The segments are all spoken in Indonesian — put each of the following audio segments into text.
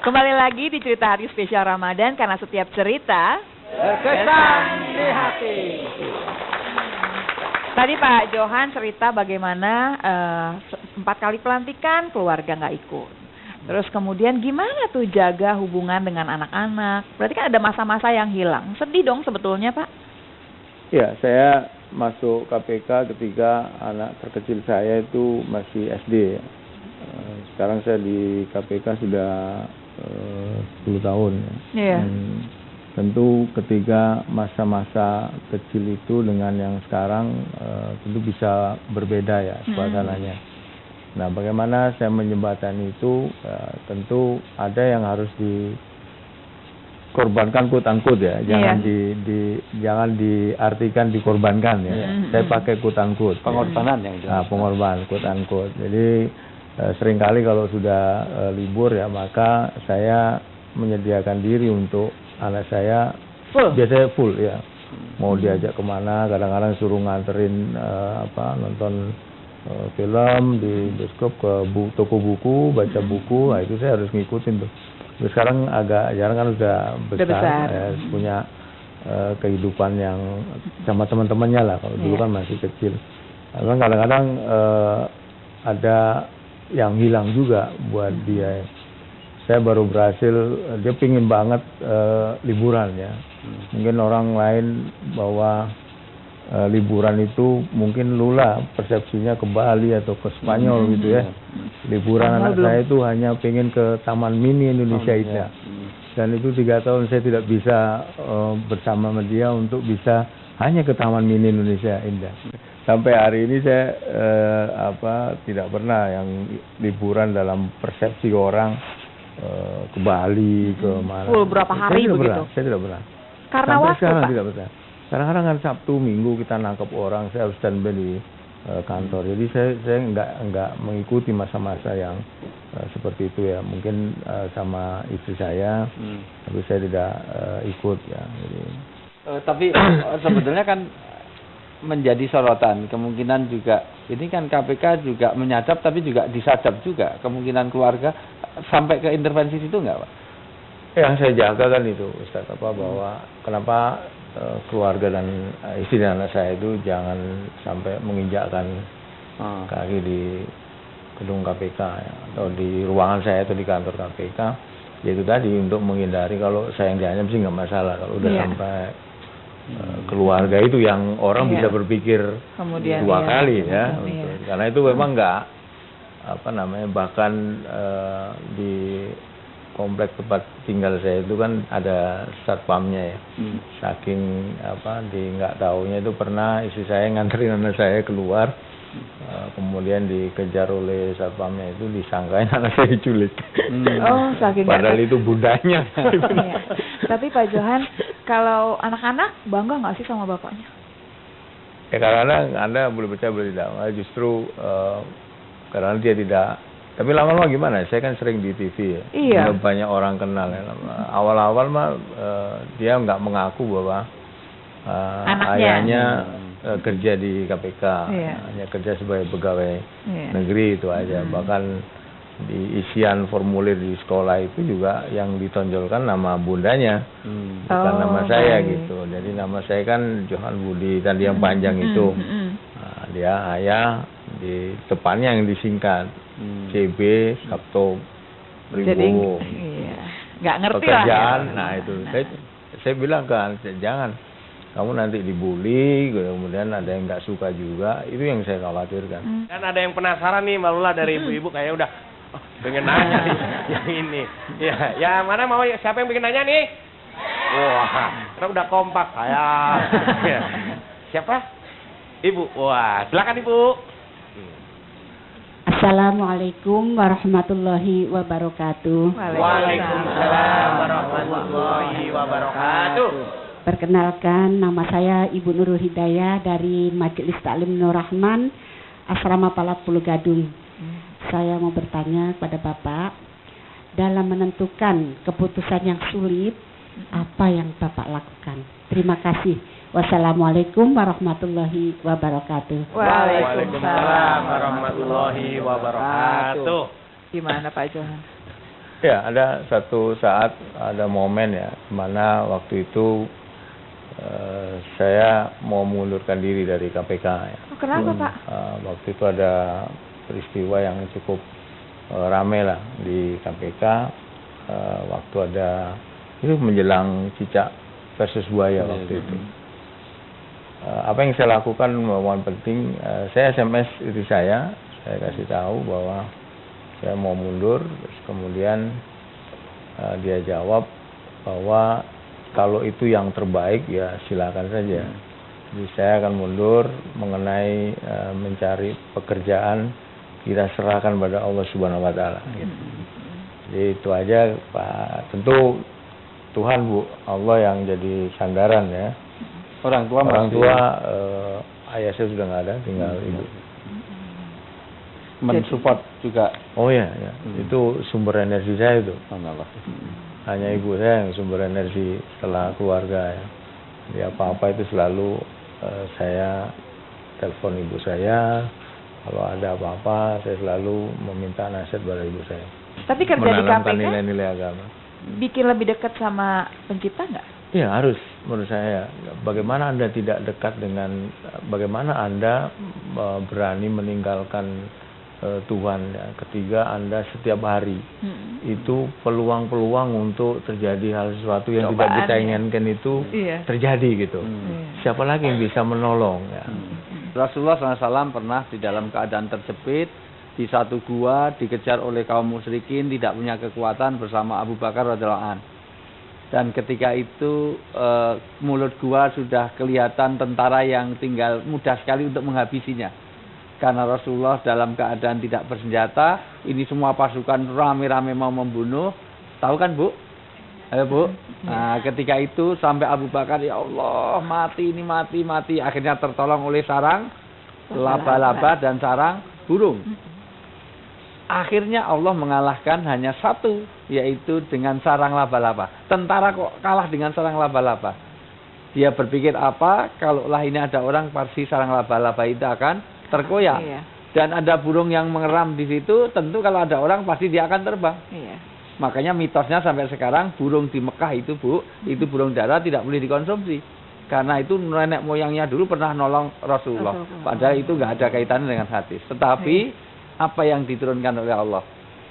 Kembali lagi di cerita hari spesial Ramadan, karena setiap cerita berkesan di hati. Tadi Pak Johan cerita bagaimana 4 kali pelantikan keluarga nggak ikut. Terus kemudian gimana tuh jaga hubungan dengan anak-anak? Berarti kan ada masa-masa yang hilang. Sedih dong sebetulnya Pak. Ya, saya masuk KPK ketika anak terkecil saya itu masih SD. Sekarang saya di KPK sudah 10 tahun. Iya. Tentu ketika masa-masa kecil itu dengan yang sekarang tentu bisa berbeda ya suasananya. Nah, bagaimana saya menjembatani itu, tentu ada yang harus dikorbankan quote-unquote ya, jangan jangan diartikan dikorbankan ya. Saya pakai quote-unquote. Pengorbanan yang jelas. Pengorbanan quote-unquote. Jadi seringkali kalau sudah libur ya, maka saya menyediakan diri untuk anak saya biasanya full ya. Mau diajak kemana, kadang-kadang suruh nganterin nonton film di bioskop, ke toko buku, baca buku. Nah, itu saya harus ngikutin tuh. Terus sekarang agak jarang kan, udah besar. Punya kehidupan yang sama teman-temannya lah. Kalau dulu kan masih kecil. Kadang-kadang ada yang hilang juga buat dia. Saya baru berhasil, dia pingin banget liburan ya. Mungkin orang lain bawa liburan itu mungkin lula persepsinya ke Bali atau ke Spanyol gitu ya. Liburan anak saya itu hanya pengen ke Taman Mini Indonesia Indah. Dan itu 3 tahun saya tidak bisa bersama sama dia untuk bisa hanya ke Taman Mini Indonesia Indah. Sampai hari ini saya tidak pernah yang liburan dalam persepsi orang ke Bali, ke mana. Berapa hari begitu? Saya tidak pernah. Karena sampai waktu sekarang Pak? Tidak pernah. Kadang-kadang kan Sabtu Minggu kita nangkep orang, saya harus standby di kantor. Jadi saya enggak mengikuti masa-masa yang seperti itu ya. Mungkin sama istri saya, tapi saya tidak ikut ya. Jadi. Tapi sebetulnya kan menjadi sorotan, kemungkinan juga ini kan KPK juga menyadap tapi juga disadap juga, kemungkinan keluarga sampai ke intervensi situ enggak Pak? Yang saya jaga kan itu Ustaz, bahwa kenapa keluarga dan istri dan anak saya itu jangan sampai menginjakkan kaki di gedung KPK ya, atau di ruangan saya atau di kantor KPK. Yaitu tadi untuk menghindari, kalau saya yang dianyam sih nggak masalah, kalau udah sampai keluarga itu yang orang bisa berpikir kemudian 2 kali ya. Karena itu memang nggak bahkan di komplek tempat tinggal saya itu kan ada satpamnya ya. Saking nggak taunya itu pernah istri saya nganterin anak saya keluar, kemudian dikejar oleh satpamnya, itu disangkain anak saya diculik. Saking padahal itu bundanya. Tapi Pak Johan, kalau anak-anak bangga nggak sih sama bapaknya? Ya kadang-kadang Anda boleh percaya boleh tidak, justru karena dia tidak. Tapi lama-lama gimana? Saya kan sering di TV ya. Iya. Banyak orang kenal ya. Awal-awal mah dia nggak mengaku bahwa ayahnya kerja di KPK, hanya kerja sebagai pegawai negeri itu aja. Bahkan di isian formulir di sekolah itu juga yang ditonjolkan nama bundanya, bukan nama saya gitu. Jadi nama saya kan Johan Budi, tadi yang panjang itu. Nah, dia ayah, di depannya yang disingkat. CB, Sabto, Rimbo. Jadi, nggak ngerti pekerjaan, lah. Nah itu, saya bilang kan, jangan, kamu nanti dibully, kemudian ada yang nggak suka juga, itu yang saya khawatirkan. Dan ada yang penasaran nih, Mbak Lula, dari ibu-ibu kayaknya udah pengen nanya nih, yang ini. Ya mana mau, siapa yang pengen nanya nih? Wah, karena udah kompak kayak. Siapa? Ibu. Wah, silakan Ibu. Assalamualaikum warahmatullahi wabarakatuh. Waalaikumsalam warahmatullahi wabarakatuh. Perkenalkan, nama saya Ibu Nurul Hidayah dari Majelis Taklim Nur Rahman, Asrama Palak Pulau Gadung. Saya mau bertanya kepada Bapak, dalam menentukan keputusan yang sulit, apa yang Bapak lakukan? Terima kasih. Wassalamualaikum warahmatullahi wabarakatuh. Waalaikumsalam warahmatullahi wabarakatuh. Gimana Pak Johan? Ya, ada satu saat, ada momen ya, mana waktu itu saya mau mengundurkan diri dari KPK ya. Oh, kenapa Pak? Waktu itu ada peristiwa yang cukup rame lah di KPK. Waktu ada itu menjelang cicak versus buaya waktu itu. Apa yang saya lakukan yang penting, saya SMS istri saya kasih tahu bahwa saya mau mundur, terus kemudian dia jawab bahwa kalau itu yang terbaik ya silakan saja. Jadi saya akan mundur mengenai mencari pekerjaan, kita serahkan pada Allah Subhanahu Wa Taala. Gitu. Jadi itu aja Pak. Tentu Tuhan Bu, Allah yang jadi sandaran ya. Orang tua ayah saya sudah nggak ada, tinggal ibu. mensupport juga. Oh ya, itu sumber energi saya itu. Allah. Hanya ibu saya yang sumber energi setelah keluarga ya. Jadi apa-apa itu selalu saya telepon ibu saya. Kalau ada apa-apa saya selalu meminta nasihat pada ibu saya. Tapi kerja di Menanamkan KPK nilai-nilai agama. bikin lebih dekat sama pencipta nggak? Iya harus menurut saya. Bagaimana Anda tidak dekat dengan, bagaimana Anda berani meninggalkan Tuhan ya, ketika Anda setiap hari itu peluang-peluang untuk terjadi hal sesuatu yang tidak kita inginkan itu terjadi gitu. Siapa lagi yang bisa menolong ya? Rasulullah SAW pernah di dalam keadaan terjepit di satu gua, dikejar oleh kaum musyrikin, tidak punya kekuatan, bersama Abu Bakar radhiyallahu anhu. Dan ketika itu mulut gua sudah kelihatan tentara yang tinggal mudah sekali untuk menghabisinya. Karena Rasulullah dalam keadaan tidak bersenjata, ini semua pasukan rame-rame mau membunuh. Tahu kan Bu? Ayo Bu. Nah, ketika itu sampai Abu Bakar, ya Allah, mati ini mati. Akhirnya tertolong oleh sarang laba-laba dan sarang burung. Akhirnya Allah mengalahkan hanya satu, yaitu dengan sarang laba-laba. Tentara kok kalah dengan sarang laba-laba? Dia berpikir apa? Kalaulah ini ada orang, pasti sarang laba-laba itu akan terkoyak. Dan ada burung yang mengeram di situ, tentu kalau ada orang pasti dia akan terbang. Makanya mitosnya sampai sekarang burung di Mekah itu Bu, itu burung dara tidak boleh dikonsumsi. Karena itu nenek moyangnya dulu pernah nolong Rasulullah. Padahal itu nggak ada kaitannya dengan hadis. Tetapi apa yang diturunkan oleh Allah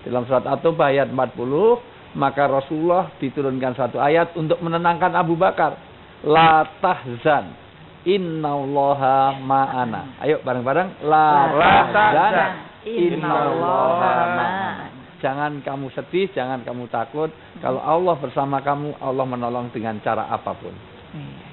dalam surat At-Taubah ayat 40, maka Rasulullah diturunkan satu ayat untuk menenangkan Abu Bakar. La tahzan, innallaha ma'ana. Ayo bareng-bareng. La tahzan, innallaha ma'ana. Jangan kamu sedih, jangan kamu takut. Kalau Allah bersama kamu, Allah menolong dengan cara apapun.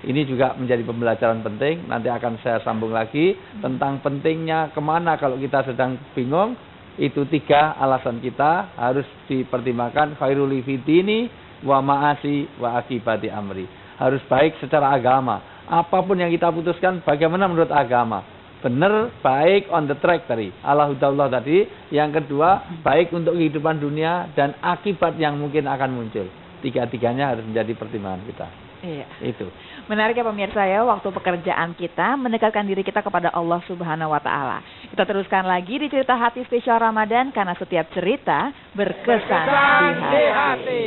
Ini juga menjadi pembelajaran penting. Nanti akan saya sambung lagi tentang pentingnya kemana kalau kita sedang bingung. Itu 3 alasan kita harus dipertimbangkan. Khairul li fidini wa ma'asi wa akibati amri. Harus baik secara agama. Apapun yang kita putuskan, bagaimana menurut agama? Benar, baik, on the track tadi. Allahudallah tadi. Yang kedua, baik untuk kehidupan dunia dan akibat yang mungkin akan muncul. 3-tiganya harus menjadi pertimbangan kita. Iya. Itu. Menarik ya pemirsa ya, waktu pekerjaan kita mendekatkan diri kita kepada Allah Subhanahu wa taala. Kita teruskan lagi di cerita hati spesial Ramadan, karena setiap cerita berkesan di hati.